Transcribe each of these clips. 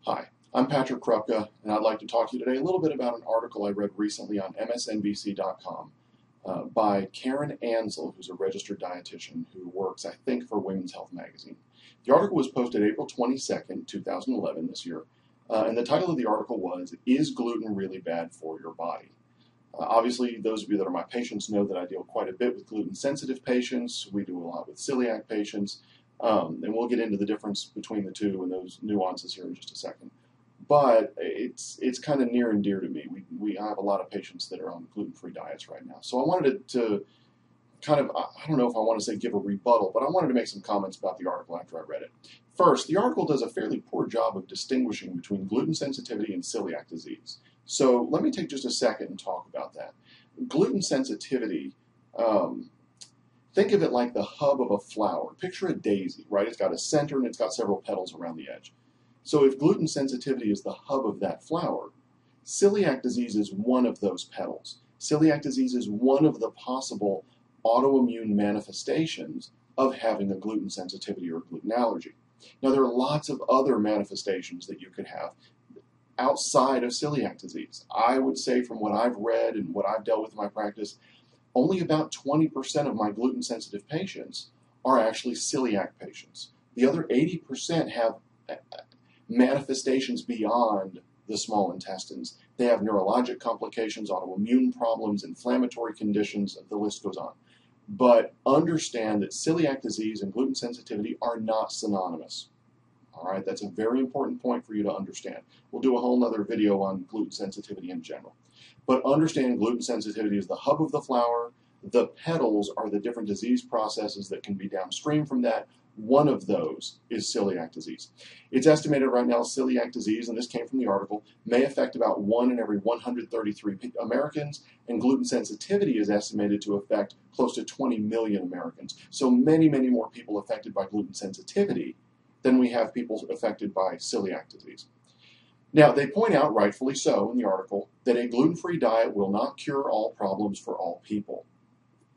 Hi, I'm Patrick Krupka, and I'd like to talk to you today a little bit about an article I read recently on MSNBC.com by Karen Ansel, who's a registered dietitian who works, I think, for Women's Health magazine. The article was posted April 22nd, 2011, this year, and the title of the article was, "Is Gluten Really Bad for Your Body?" Obviously, those of you that are my patients know that I deal quite a bit with gluten-sensitive patients. We do a lot with celiac patients. And we'll get into the difference between the two and those nuances here in just a second. But it's kind of near and dear to me. I have a lot of patients that are on gluten-free diets right now. So I wanted to kind of, I don't know if I want to say give a rebuttal, but I wanted to make some comments about the article after I read it. First, the article does a fairly poor job of distinguishing between gluten sensitivity and celiac disease. So let me take just a second and talk about that. Gluten sensitivity, think of it like the hub of a flower. Picture a daisy, right? It's got a center and it's got several petals around the edge. So if gluten sensitivity is the hub of that flower, celiac disease is one of those petals. Celiac disease is one of the possible autoimmune manifestations of having a gluten sensitivity or gluten allergy. Now, there are lots of other manifestations that you could have outside of celiac disease. I would say, from what I've read and what I've dealt with in my practice, only about 20% of my gluten-sensitive patients are actually celiac patients. The other 80% have manifestations beyond the small intestines. They have neurologic complications, autoimmune problems, inflammatory conditions, the list goes on. But understand that celiac disease and gluten sensitivity are not synonymous. All right, that's a very important point for you to understand. We'll do a whole other video on gluten sensitivity in general. But understand gluten sensitivity is the hub of the flower. The petals are the different disease processes that can be downstream from that. One of those is celiac disease. It's estimated right now celiac disease, and this came from the article, may affect about 1 in every 133 Americans, and gluten sensitivity is estimated to affect close to 20 million Americans. So many, many more people affected by gluten sensitivity than we have people affected by celiac disease. Now, they point out, rightfully so, in the article, that a gluten-free diet will not cure all problems for all people.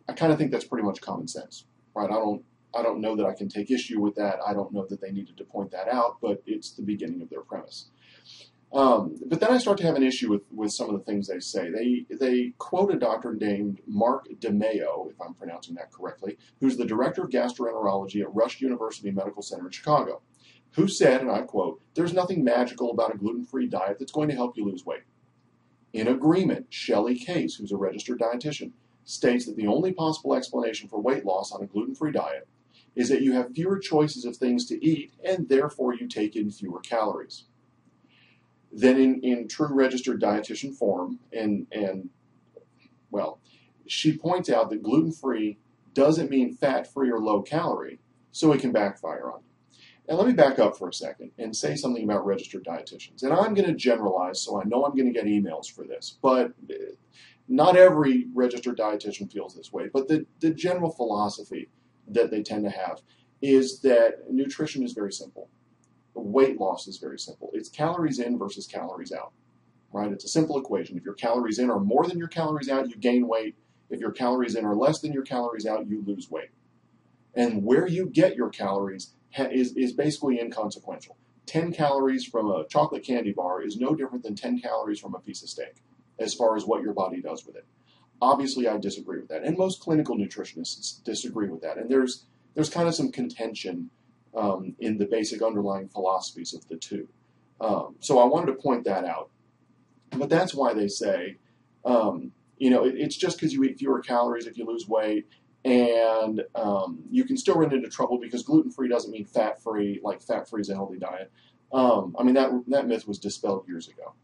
I kind of think that's pretty much common sense, right? I don't know that I can take issue with that. I don't know that they needed to point that out, but it's the beginning of their premise. But then I start to have an issue with some of the things they say. They quote a doctor named Mark DeMeo, if I'm pronouncing that correctly, who's the director of gastroenterology at Rush University Medical Center in Chicago, who said, and I quote, "There's nothing magical about a gluten-free diet that's going to help you lose weight." In agreement, Shelley Case, who's a registered dietitian, states that the only possible explanation for weight loss on a gluten-free diet is that you have fewer choices of things to eat and therefore you take in fewer calories. Then in true registered dietitian form, well, she points out that gluten-free doesn't mean fat-free or low-calorie, so it can backfire on you. Now let me back up for a second and say something about registered dietitians. And I'm going to generalize, so I know I'm going to get emails for this, but not every registered dietitian feels this way. But the general philosophy that they tend to have is that nutrition is very simple. Weight loss is very simple. It's calories in versus calories out, right? It's a simple equation. If your calories in are more than your calories out, you gain weight. If your calories in are less than your calories out, you lose weight. And where you get your calories is basically inconsequential. 10 calories from a chocolate candy bar is no different than 10 calories from a piece of steak as far as what your body does with it. Obviously, I disagree with that, and most clinical nutritionists disagree with that. And there's kind of some contention in the basic underlying philosophies of the two. So I wanted to point that out. But that's why they say, it's just because you eat fewer calories if you lose weight, and you can still run into trouble because gluten-free doesn't mean fat-free, like fat-free is a healthy diet. That myth was dispelled years ago.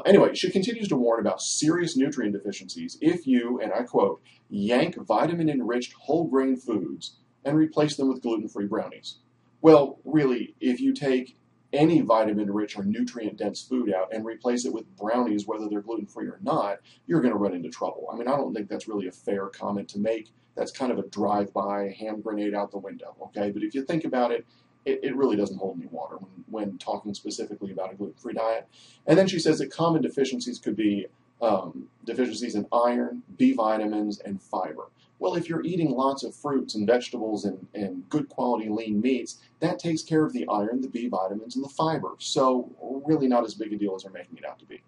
Anyway, she continues to warn about serious nutrient deficiencies if you, and I quote, yank vitamin-enriched whole grain foods and replace them with gluten-free brownies. Well, really, if you take any vitamin-rich or nutrient-dense food out and replace it with brownies, whether they're gluten-free or not, you're going to run into trouble. I don't think that's really a fair comment to make. That's kind of a drive-by, hand grenade out the window, okay? But if you think about it, it really doesn't hold any water when talking specifically about a gluten-free diet. And then she says that common deficiencies could be deficiencies in iron, B vitamins, and fiber. Well, if you're eating lots of fruits and vegetables and good quality lean meats, that takes care of the iron, the B vitamins, and the fiber. So really not as big a deal as they're making it out to be.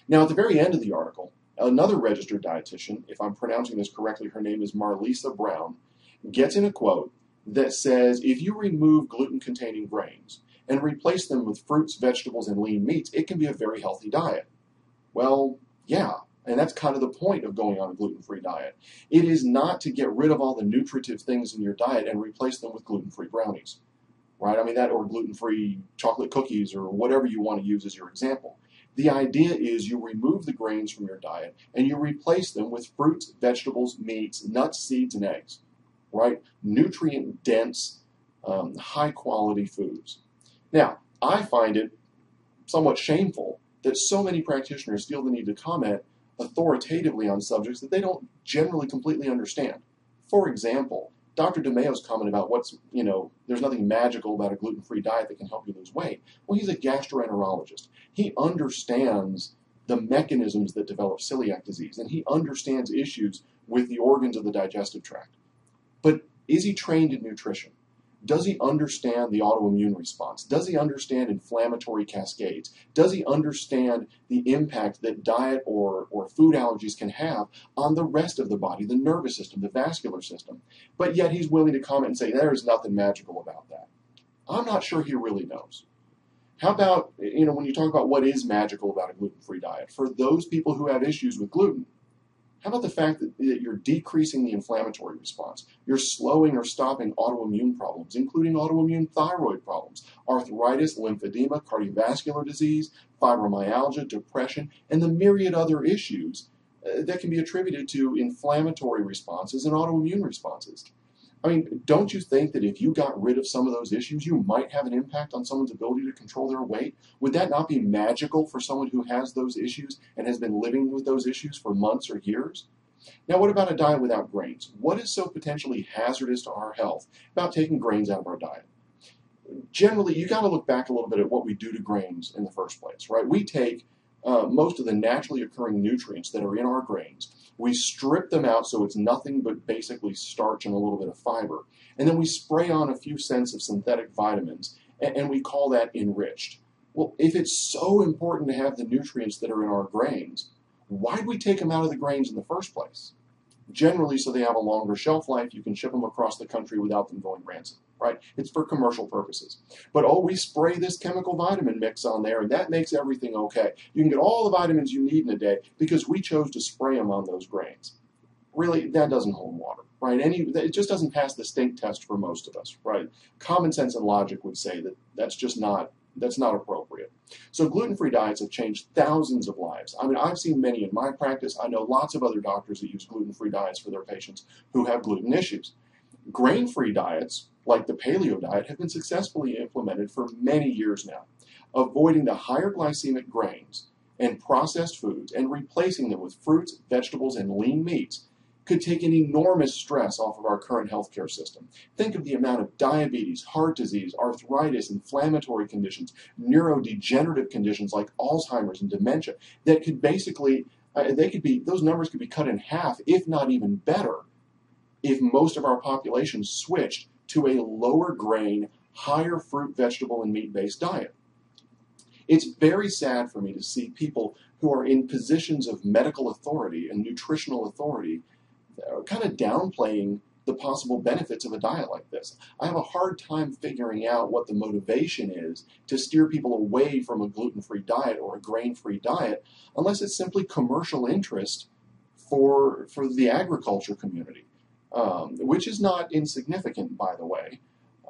Now, at the very end of the article, another registered dietitian, if I'm pronouncing this correctly, her name is Marlisa Brown, gets in a quote that says, if you remove gluten-containing grains and replace them with fruits, vegetables, and lean meats, it can be a very healthy diet. Well, yeah, and that's kind of the point of going on a gluten-free diet. It is not to get rid of all the nutritive things in your diet and replace them with gluten-free brownies, right? I mean, that or gluten-free chocolate cookies or whatever you want to use as your example. The idea is you remove the grains from your diet and you replace them with fruits, vegetables, meats, nuts, seeds, and eggs, right? Nutrient-dense, high-quality foods. Now, I find it somewhat shameful that so many practitioners feel the need to comment authoritatively on subjects that they don't generally completely understand. For example, Dr. DeMayo's comment about there's nothing magical about a gluten-free diet that can help you lose weight. Well, he's a gastroenterologist. He understands the mechanisms that develop celiac disease, and he understands issues with the organs of the digestive tract. But is he trained in nutrition? Does he understand the autoimmune response? Does he understand inflammatory cascades? Does he understand the impact that diet or food allergies can have on the rest of the body, the nervous system, the vascular system? But yet he's willing to comment and say, there's nothing magical about that. I'm not sure he really knows. How about, when you talk about what is magical about a gluten-free diet, for those people who have issues with gluten, how about the fact that you're decreasing the inflammatory response? You're slowing or stopping autoimmune problems, including autoimmune thyroid problems, arthritis, lymphedema, cardiovascular disease, fibromyalgia, depression, and the myriad other issues that can be attributed to inflammatory responses and autoimmune responses. I mean, don't you think that if you got rid of some of those issues, you might have an impact on someone's ability to control their weight? Would that not be magical for someone who has those issues and has been living with those issues for months or years? Now, what about a diet without grains? What is so potentially hazardous to our health about taking grains out of our diet? Generally, you got to look back a little bit at what we do to grains in the first place, right? We take most of the naturally occurring nutrients that are in our grains. We strip them out so it's nothing but basically starch and a little bit of fiber. And then we spray on a few cents of synthetic vitamins, and we call that enriched. Well, if it's so important to have the nutrients that are in our grains, why do we take them out of the grains in the first place? Generally, so they have a longer shelf life, you can ship them across the country without them going rancid, right? It's for commercial purposes. But we spray this chemical vitamin mix on there, and that makes everything okay. You can get all the vitamins you need in a day because we chose to spray them on those grains. Really, that doesn't hold water, right? It just doesn't pass the stink test for most of us, right? Common sense and logic would say that that's not appropriate. So gluten-free diets have changed thousands of lives. I mean, I've seen many in my practice. I know lots of other doctors that use gluten-free diets for their patients who have gluten issues. Grain-free diets, like the paleo diet, have been successfully implemented for many years now, avoiding the higher glycemic grains and processed foods and replacing them with fruits, vegetables, and lean meats could take an enormous stress off of our current healthcare system. Think of the amount of diabetes, heart disease, arthritis, inflammatory conditions, neurodegenerative conditions like Alzheimer's and dementia that could basically, those numbers could be cut in half, if not even better, if most of our population switched to a lower grain, higher fruit, vegetable, and meat-based diet. It's very sad for me to see people who are in positions of medical authority and nutritional authority kind of downplaying the possible benefits of a diet like this. I have a hard time figuring out what the motivation is to steer people away from a gluten-free diet or a grain-free diet, unless it's simply commercial interest for the agriculture community, which is not insignificant, by the way.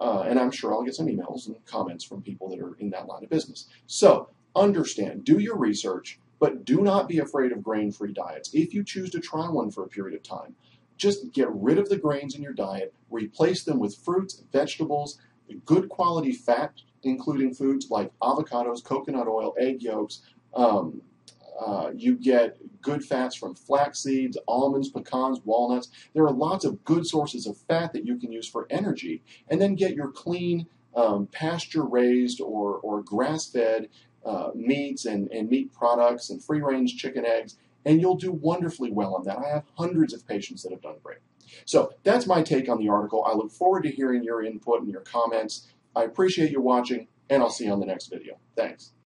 And I'm sure I'll get some emails and comments from people that are in that line of business. So understand, do your research, but do not be afraid of grain-free diets. If you choose to try one for a period of time, just get rid of the grains in your diet, replace them with fruits, vegetables, good quality fat, including foods like avocados, coconut oil, egg yolks. You get good fats from flax seeds, almonds, pecans, walnuts. There are lots of good sources of fat that you can use for energy. And then get your clean, pasture-raised or grass-fed meats and meat products and free-range chicken eggs, and you'll do wonderfully well on that. I have hundreds of patients that have done great. So that's my take on the article. I look forward to hearing your input and your comments. I appreciate you watching, and I'll see you on the next video. Thanks.